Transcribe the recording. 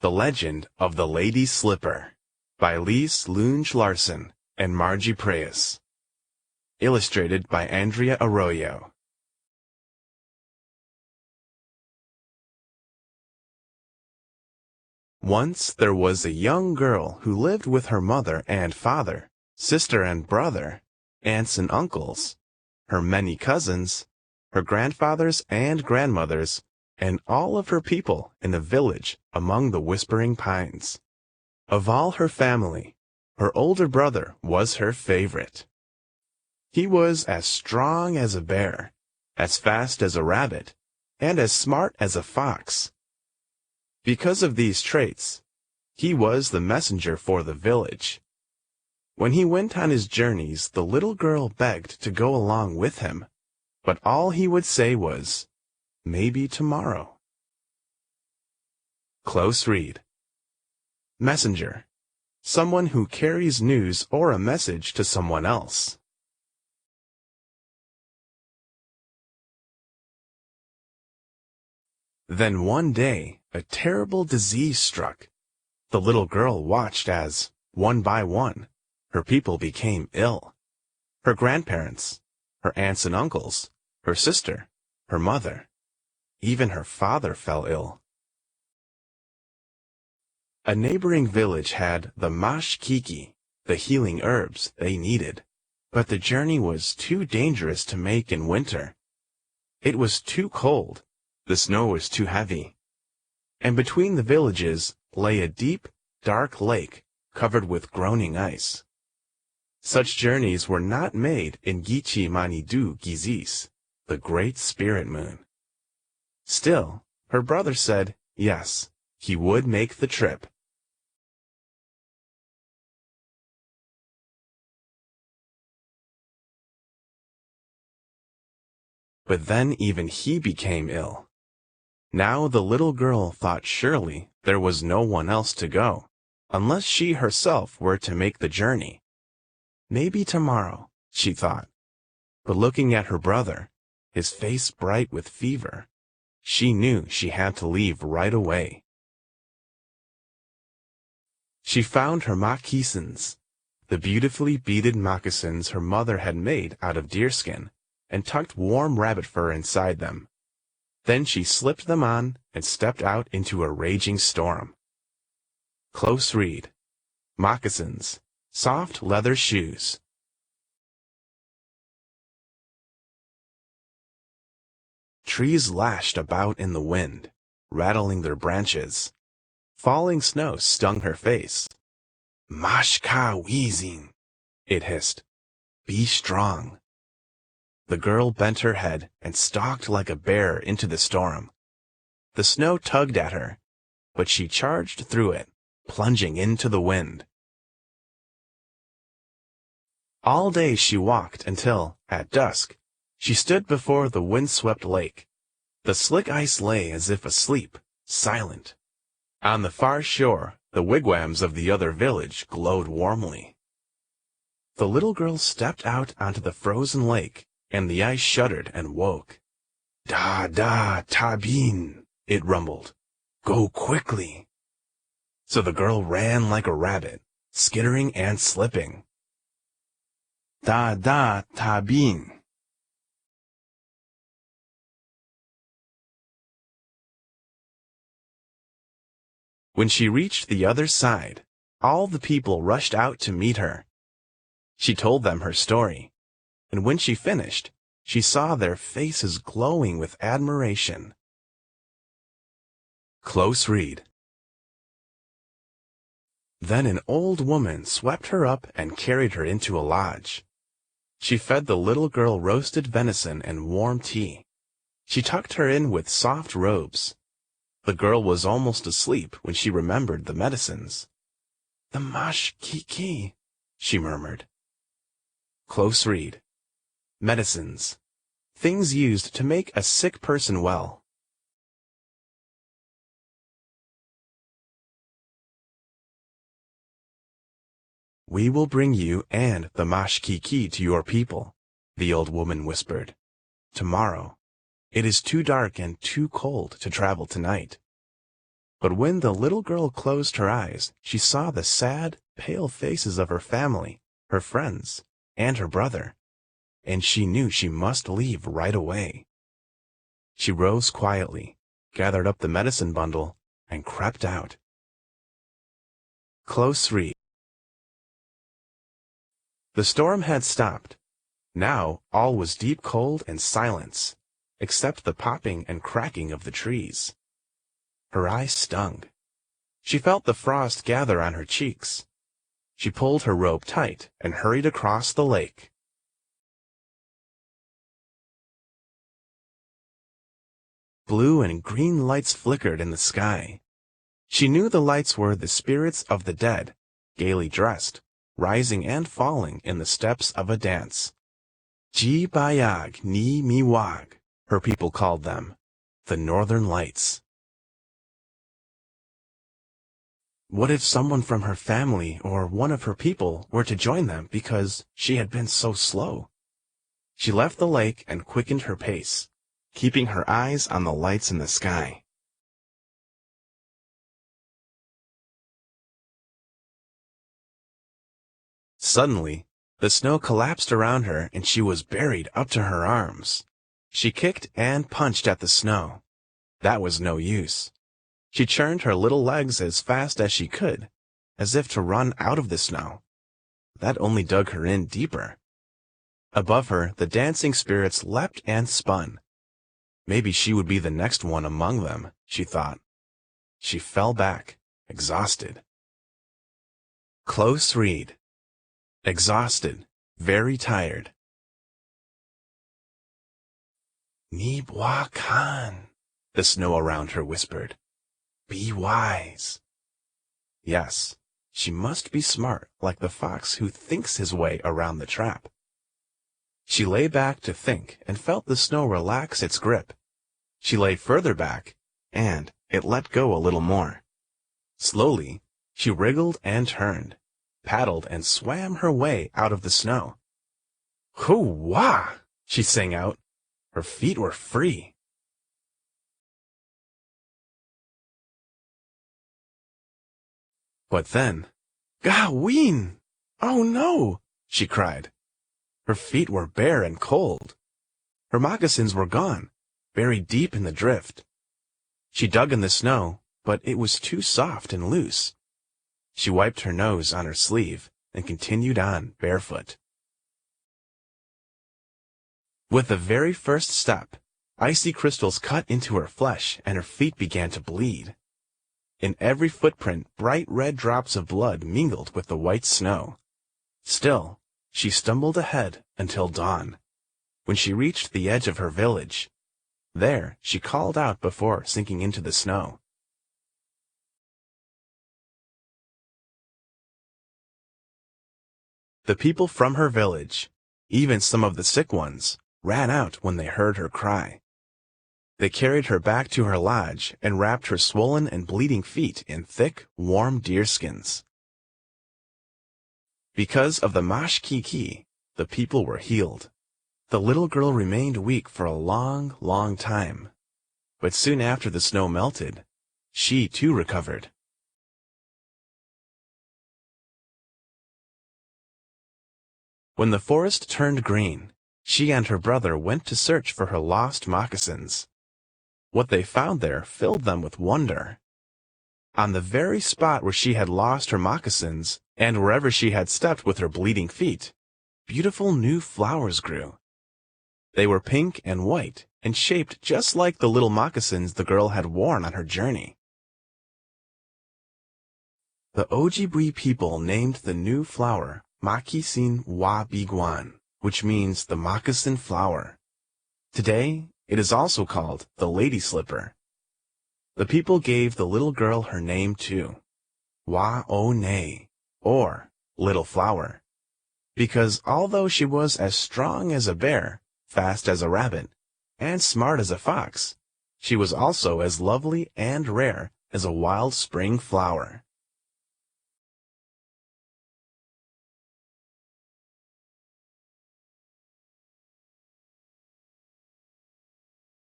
The Legend of the Lady Slipper by Lise Lunge Larson and Margie Preus. Illustrated by Andrea Arroyo. Once there was a young girl who lived with her mother and father, sister and brother, aunts and uncles, her many cousins, her grandfathers and grandmothers, and all of her people in a village among the whispering pines. Of all her family, her older brother was her favorite. He was as strong as a bear, as fast as a rabbit, and as smart as a fox. Because of these traits, he was the messenger for the village. When he went on his journeys, the little girl begged to go along with him, but all he would say was, "Maybe tomorrow." Close read. Messenger. Someone who carries news or a message to someone else. Then one day, a terrible disease struck. The little girl watched as, one by one, her people became ill. Her grandparents, her aunts and uncles, her sister, her mother, even her father fell ill. A neighboring village had the mashkiki, the healing herbs they needed, but the journey was too dangerous to make in winter. It was too cold, the snow was too heavy, and between the villages lay a deep, dark lake covered with groaning ice. Such journeys were not made in Gichi Manidu Gizis, the great spirit moon. Still, her brother said, yes, he would make the trip. But then even he became ill. Now the little girl thought surely there was no one else to go, unless she herself were to make the journey. Maybe tomorrow, she thought. But looking at her brother, his face bright with fever, she knew she had to leave right away. She found her moccasins, the beautifully beaded moccasins her mother had made out of deerskin, and tucked warm rabbit fur inside them. Then she slipped them on and stepped out into a raging storm. Close read. Moccasins, soft leather shoes. Trees lashed about in the wind, rattling their branches. Falling snow stung her face. "Mashka wheezing," it hissed. "Be strong." The girl bent her head and stalked like a bear into the storm. The snow tugged at her, but she charged through it, plunging into the wind. All day she walked until, at dusk, she stood before the windswept lake. The slick ice lay as if asleep, silent. On the far shore, the wigwams of the other village glowed warmly. The little girl stepped out onto the frozen lake, and the ice shuddered and woke. "Da, tabin," it rumbled. "Go quickly." So the girl ran like a rabbit, skittering and slipping. "Da, tabin." When she reached the other side, all the people rushed out to meet her. She told them her story, and when she finished, she saw their faces glowing with admiration. Close read. Then an old woman swept her up and carried her into a lodge. She fed the little girl roasted venison and warm tea. She tucked her in with soft robes. The girl was almost asleep when she remembered the medicines. "The mashkiki," she murmured. Close read. Medicines. Things used to make a sick person well. "We will bring you and the mashkiki to your people," the old woman whispered. "Tomorrow. It is too dark and too cold to travel tonight." But when the little girl closed her eyes, she saw the sad, pale faces of her family, her friends, and her brother, and she knew she must leave right away. She rose quietly, gathered up the medicine bundle, and crept out. Close read. The storm had stopped. Now all was deep cold and silence, except the popping and cracking of the trees. Her eyes stung. She felt the frost gather on her cheeks. She pulled her robe tight and hurried across the lake. Blue and green lights flickered in the sky. She knew the lights were the spirits of the dead, gaily dressed, rising and falling in the steps of a dance. Ji Bayag Ni Miwag, her people called them, the Northern Lights. What if someone from her family or one of her people were to join them because she had been so slow? She left the lake and quickened her pace, keeping her eyes on the lights in the sky. Suddenly, the snow collapsed around her and she was buried up to her arms. She kicked and punched at the snow. That was no use. She churned her little legs as fast as she could, as if to run out of the snow. That only dug her in deeper. Above her, the dancing spirits leapt and spun. Maybe she would be the next one among them, she thought. She fell back, exhausted. Close read. Exhausted, very tired. Nibwa Khan, the snow around her whispered. Be wise. Yes, she must be smart like the fox who thinks his way around the trap. She lay back to think and felt the snow relax its grip. She lay further back, and it let go a little more. Slowly, she wriggled and turned, paddled and swam her way out of the snow. Hoo-wah! She sang out. Her feet were free. But then, Gaween! Oh no! She cried. Her feet were bare and cold. Her moccasins were gone, buried deep in the drift. She dug in the snow, but it was too soft and loose. She wiped her nose on her sleeve and continued on barefoot. With the very first step, icy crystals cut into her flesh and her feet began to bleed. In every footprint, bright red drops of blood mingled with the white snow. Still, she stumbled ahead until dawn, when she reached the edge of her village. There, she called out before sinking into the snow. The people from her village, even some of the sick ones, ran out when they heard her cry. They carried her back to her lodge and wrapped her swollen and bleeding feet in thick, warm deerskins. Because of the mashkiki, the people were healed. The little girl remained weak for a long, long time. But soon after the snow melted, she too recovered. When the forest turned green, she and her brother went to search for her lost moccasins. What they found there filled them with wonder. On the very spot where she had lost her moccasins, and wherever she had stepped with her bleeding feet, beautiful new flowers grew. They were pink and white, and shaped just like the little moccasins the girl had worn on her journey. The Ojibwe people named the new flower Moccasin Wa Biguan, which means the moccasin flower. Today, it is also called the lady slipper. The people gave the little girl her name too, Wa-O-Ne, or Little Flower, because although she was as strong as a bear, fast as a rabbit, and smart as a fox, she was also as lovely and rare as a wild spring flower.